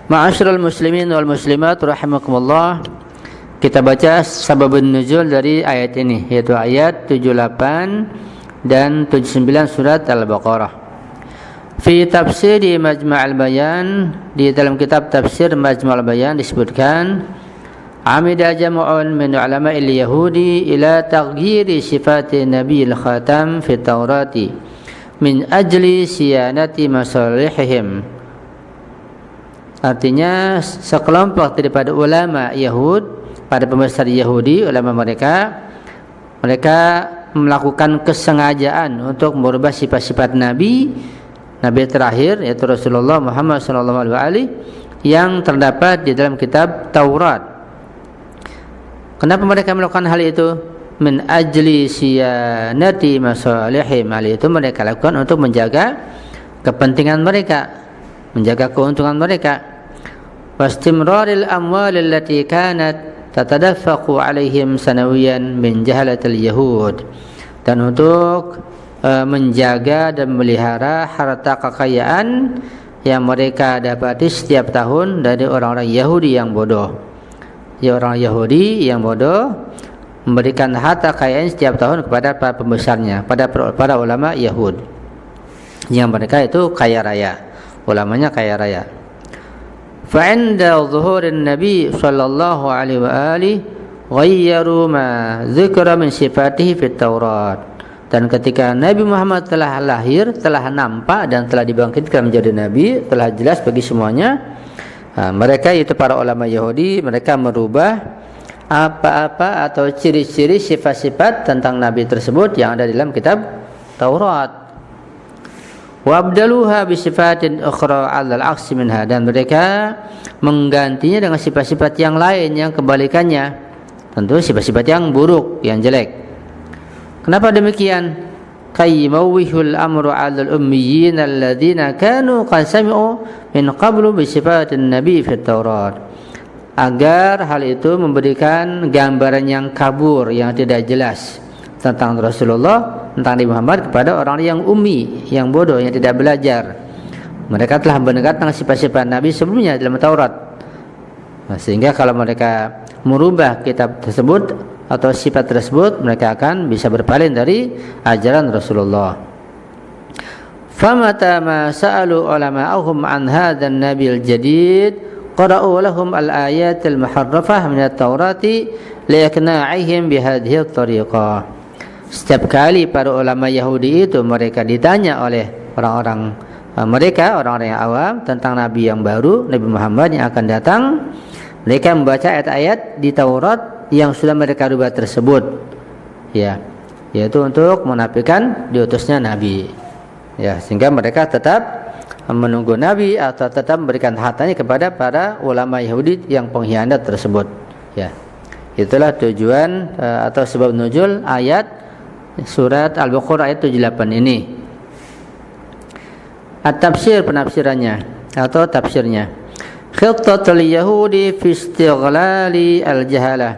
Ma'asyiral muslimin wal muslimat rahimakumullah. Kita baca sababun nuzul dari ayat ini, yaitu ayat 78 dan 79 surat Al-Baqarah. Fi tafsir di Majma'al Bayan, di dalam kitab tafsir Majma'al Bayan disebutkan, amida jam'un min ulama'il yahudi ila taghyiri sifati nabiyil khatam fi taurati min ajli siyanati masalihihim. Artinya sekelompok daripada ulama Yahud, pada pembesar Yahudi, ulama mereka melakukan kesengajaan untuk merubah sifat-sifat Nabi terakhir, yaitu Rasulullah Muhammad SAW, yang terdapat di dalam kitab Taurat. Kenapa mereka melakukan hal itu? Min ajli siyanati masalihim. Hal itu mereka lakukan untuk menjaga kepentingan mereka, menjaga keuntungan mereka. Wastimraril amwal allati kanat tatadaffaqu alaihim sanawiyan min jahalatil yahud, dan untuk menjaga dan memelihara harta kekayaan yang mereka dapati setiap tahun dari orang-orang Yahudi yang bodoh. Ya, orang Yahudi yang bodoh memberikan harta kekayaan setiap tahun kepada para pembesarnya, para ulama Yahud, yang mereka itu kaya raya, ulamanya kaya raya. Fa'inda zuhurin Nabi sallallahu alaihi wa alihi ghayyaru ma dzikra min sifatihi fit Taurat. Dan ketika Nabi Muhammad telah lahir, telah nampak dan telah dibangkitkan menjadi Nabi, telah jelas bagi semuanya, mereka itu para ulama Yahudi, mereka merubah apa-apa atau ciri-ciri sifat-sifat tentang Nabi tersebut yang ada dalam kitab Taurat. Wabdaluha bisifatin ukhra 'alal 'aksi minha, dan mereka menggantinya dengan sifat-sifat yang lain yang kebalikannya, tentu sifat-sifat yang buruk, yang jelek. Kenapa demikian? Kaymawihul amru 'alal ummiyin alladzina kanu qad sami'u min qablu bisifatin nabi fit Taurat, agar hal itu memberikan gambaran yang kabur, yang tidak jelas tentang Rasulullah, tentang Nabi Muhammad kepada orang yang ummi, yang bodoh, yang tidak belajar. Mereka telah mendengar tentang sifat-sifat Nabi sebelumnya dalam Taurat. Sehingga kalau mereka merubah kitab tersebut atau sifat tersebut, mereka akan bisa berpaling dari ajaran Rasulullah. Famata ma sa'alu ulama'ahum an hadzal nabil jadid qara'u lahum al-ayat al-muharrafah min at-Taurati liyaqna'ihim bihadhihi at-tariqah. Setiap kali para ulama Yahudi itu mereka ditanya oleh orang-orang yang awam tentang Nabi yang baru, Nabi Muhammad yang akan datang, mereka membaca ayat-ayat di Taurat yang sudah mereka rubah tersebut, ya, yaitu untuk menafikan diutusnya Nabi, ya, sehingga mereka tetap menunggu Nabi atau tetap memberikan hartanya kepada para ulama Yahudi yang pengkhianat tersebut, ya. Itulah tujuan atau sebab nuzul ayat surat Al-Baqarah ayat 78 ini. At-tafsir, penafsirannya atau tafsirnya. Khittatul Yahudi fi istighlali al-jahalah.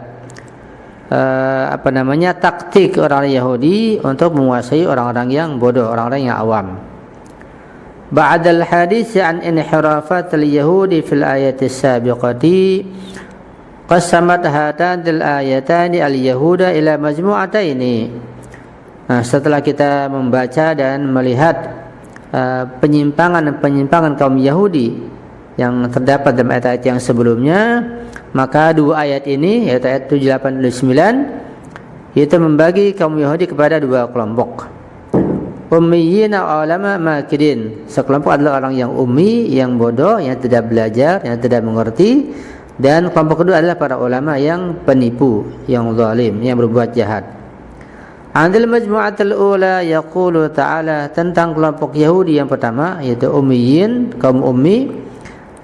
Taktik orang Yahudi untuk menguasai orang-orang yang bodoh, orang-orang yang awam. Ba'dal hadits an inhirafat al-yahudi fil ayati as-sabiqati qasamat hatanil ayatani al-yahuda ila majmu'ataini. Setelah kita membaca dan melihat penyimpangan kaum Yahudi yang terdapat dalam ayat-ayat yang sebelumnya, maka dua ayat ini, yaitu ayat 78 dan 9, itu membagi kaum Yahudi kepada dua kelompok. Ummiyin ulama makirin, sekelompok adalah orang yang ummi, yang bodoh, yang tidak belajar, yang tidak mengerti, dan kelompok kedua adalah para ulama yang penipu, yang zalim, yang berbuat jahat. Andil majmu'atul ula yaqulu ta'ala, tentang kelompok Yahudi yang pertama, yaitu ummiyin, kaum ummi,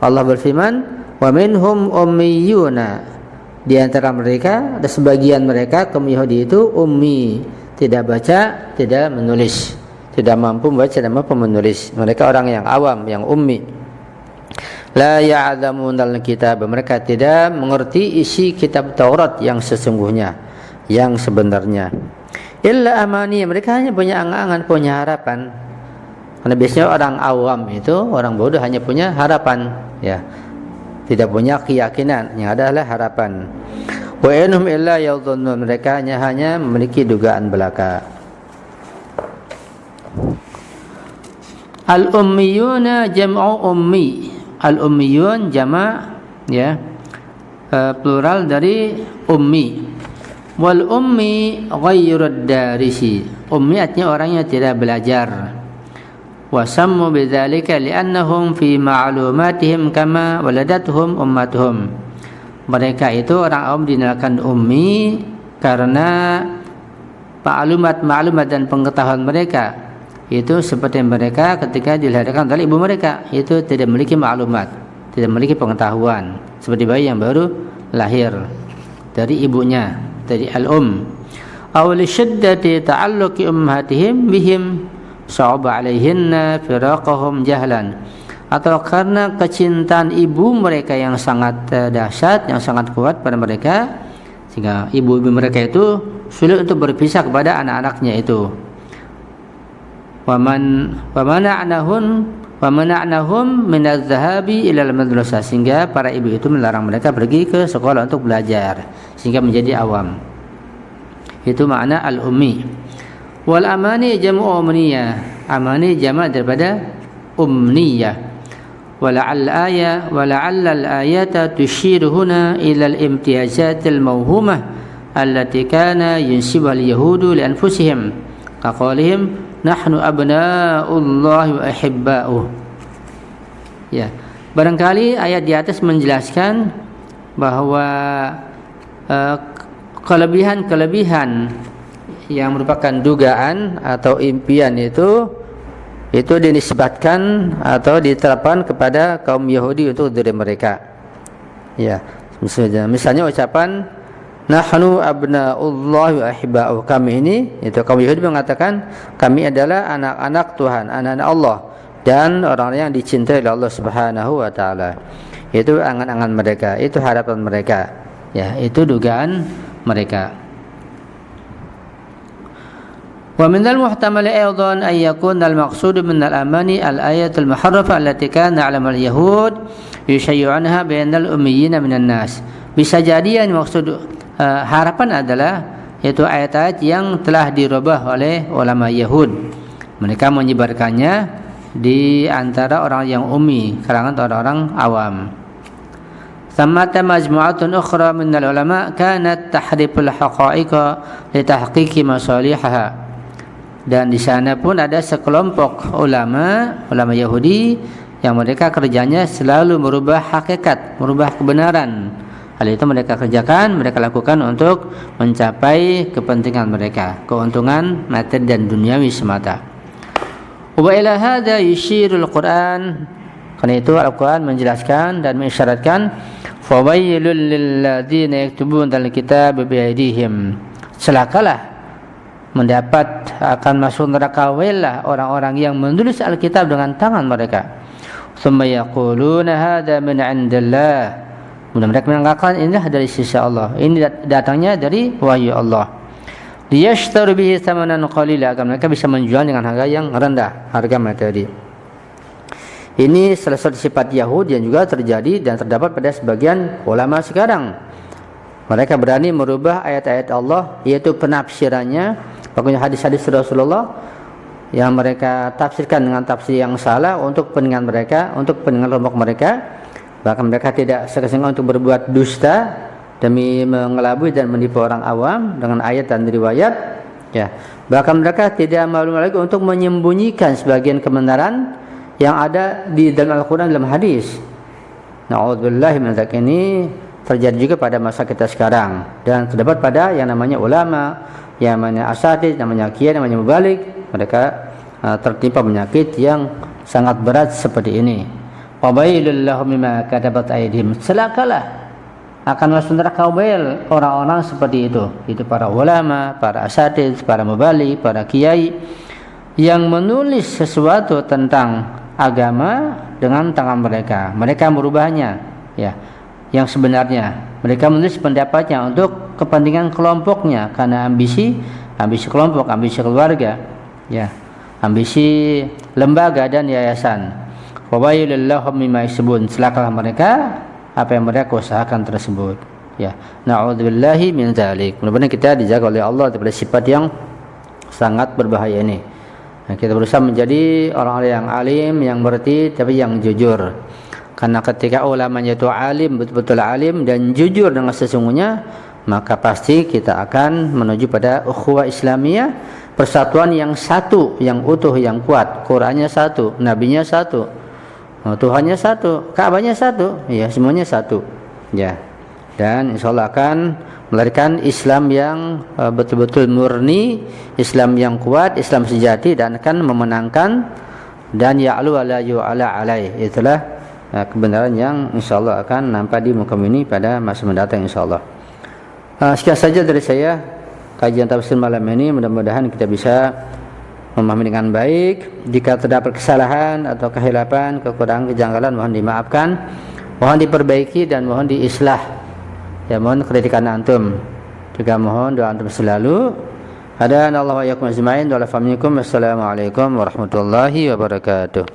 Allah berfirman, wa minhum ummiyuna, di antara mereka ada sebagian mereka kaum Yahudi itu ummi, tidak baca, tidak menulis, tidak mampu membaca dan mampu menulis. Mereka orang yang awam, yang ummi. La ya'lamunal kitab, mereka tidak mengerti isi kitab Taurat yang sesungguhnya, yang sebenarnya. Illa amani, mereka hanya punya angan-angan, punya harapan. Karena biasanya orang awam itu, orang bodoh hanya punya harapan, ya. tidak punya keyakinan, yang ada adalah harapan. Wa inhum illa yadhunnun, mereka hanya memiliki dugaan belaka. Al-ummiyuna jam'u ummi. Al-ummiyun jama' ya, plural dari ummi. Wal ummi ghairud darisi. Ummi artinya orang yang tidak belajar. Wa sammu bidzalika li'annahum fi ma'lumatihim kama waladatuhum ummatuhum. Mereka itu orang awam dinamakan ummi karena maklumat dan pengetahuan mereka itu seperti mereka ketika dilahirkan oleh ibu mereka, itu tidak memiliki maklumat, tidak memiliki pengetahuan, seperti bayi yang baru lahir dari ibunya, dari al-um. Aw li shiddati ta'alluqi ummahatihim bihim sa'aba 'alaihinna firaqahum jahlan, atau karena kecintaan ibu mereka yang sangat dahsyat, yang sangat kuat pada mereka, sehingga ibu-ibu mereka itu sulit untuk berpisah kepada anak-anaknya itu. Wa mana'nahum min adh-dhahabi ila al-madrasah, sehingga para ibu itu melarang mereka pergi ke sekolah untuk belajar, sehingga menjadi awam. Itu makna al-ummi. Wal amani jam'u umniyah. Amani jamak daripada umniyah. Wala'alla al-ayata tushiru huna ila al-imtiyazat al-mawhumah allati kana yunsibuha al-yahudu li anfusihim kaqaulihim nahnu abna'ullahi wa ahibba'uh. Ya, barangkali ayat di atas menjelaskan bahwa kelebihan-kelebihan yang merupakan dugaan atau impian itu dinisbatkan atau diterapkan kepada kaum Yahudi untuk diri mereka. Ya, misalnya ucapan nahnu abna'ullahi wa ahibba'uh, kami ini, itu kaum Yahudi mengatakan kami adalah anak-anak Tuhan, anak-anak Allah dan orang-orang yang dicintai oleh Allah Subhanahu wa taala. Itu angan-angan mereka, itu harapan mereka. Ya, itu dugaan mereka. Wa min al-muhtamal aidan an yakuna al-maqsud min al-amani al-ayat al-muharrafa allati kana 'alama al-yahud yushayyi'unha bainal ummiyyin minan nas. Bisa jadi yang maksud harapan adalah yaitu ayat-ayat yang telah dirubah oleh ulama Yahud. Mereka menyebarkannya di antara orang yang ummi, kalangan orang-orang awam. Thamata majmu'atun ukhra min al-ulama kanat tahriful haqa'iqa li tahqiqi masalihaha. Dan di sana pun ada sekelompok ulama Yahudi yang mereka kerjanya selalu merubah hakikat, merubah kebenaran. Hal itu mereka kerjakan, mereka lakukan untuk mencapai kepentingan mereka, keuntungan materi dan duniawi semata. Wa ila hadza yushirul Qur'an, karena itu Al-Qur'an menjelaskan dan mengisyaratkan fawailul lil ladzina yaktubuna al-kitaba bi aydihim. Celakalah mendapat akan masuk neraka wailah orang-orang yang menulis Alkitab dengan tangan mereka. Tsumma yaquluna hadza min 'indillah. Kemudian mereka mengatakan inilah dari sisi Allah, ini datangnya dari wahyu Allah. Liyashtaru bihi thamanan qalila, agar mereka bisa menjual dengan harga yang rendah, harga materi. Ini salah satu sifat Yahudi yang juga terjadi dan terdapat pada sebagian ulama sekarang. Mereka berani merubah ayat-ayat Allah, yaitu penafsirannya, pokoknya hadis-hadis Rasulullah yang mereka tafsirkan dengan tafsir yang salah untuk kepentingan mereka, untuk kepentingan kelompok mereka. Bahkan mereka tidak segan-segan untuk berbuat dusta demi mengelabui dan menipu orang awam dengan ayat dan riwayat. Ya, bahkan mereka tidak malu lagi untuk menyembunyikan sebagian kebenaran yang ada di dalam Al-Quran, dalam hadis. Na'udzubillahi min dzalik. Ini terjadi juga pada masa kita sekarang dan terdapat pada yang namanya ulama, yang namanya asatidz, namanya kiai, namanya mubalik. Mereka tertimpa penyakit yang sangat berat seperti ini. Wabailul lahum mimma katabat aydihim. Celakalah akan masuk neraka wail orang-orang seperti itu. Itu para ulama, para asatidz, para mubalik, para kiai yang menulis sesuatu tentang agama dengan tangan mereka. Mereka merubahnya, ya, yang sebenarnya. Mereka menulis pendapatnya untuk kepentingan kelompoknya karena ambisi kelompok, ambisi keluarga, ya, ambisi lembaga dan yayasan. Wabailul lahum mimma yasbun. Celakalah mereka apa yang mereka usahakan tersebut. Ya, na'udzubillahi min dzalik. Mudah-mudahan kita dijaga oleh Allah daripada sifat yang sangat berbahaya ini. Nah, kita berusaha menjadi orang-orang yang alim, yang mengerti, tapi yang jujur. Karena ketika ulamanya itu alim, betul-betul alim dan jujur dengan sesungguhnya, maka pasti kita akan menuju pada ukhuwah Islamiyah, persatuan yang satu, yang utuh, yang kuat. Qurannya satu, nabinya satu, Tuhannya satu, Ka'bahnya satu, ya semuanya satu. Ya. Dan insyaallah akan melahirkan Islam yang betul-betul murni, Islam yang kuat, Islam sejati, dan akan memenangkan dan ya'lu ala yu'ala alai. Itulah kebenaran yang insyaallah akan nampak di muka ini pada masa mendatang insyaallah. Sekian saja dari saya kajian tafsir malam ini. Mudah-mudahan kita bisa memahami dengan baik. Jika terdapat kesalahan atau kehilapan, kekurangan, kejanggalan, mohon dimaafkan, mohon diperbaiki dan mohon diislah. Ya, mohon kritikan antum. Juga mohon doa antum selalu. Hadana Allah wa iyyakum ajma'in wa la fahmikum. Wassalamualaikum warahmatullahi wabarakatuh.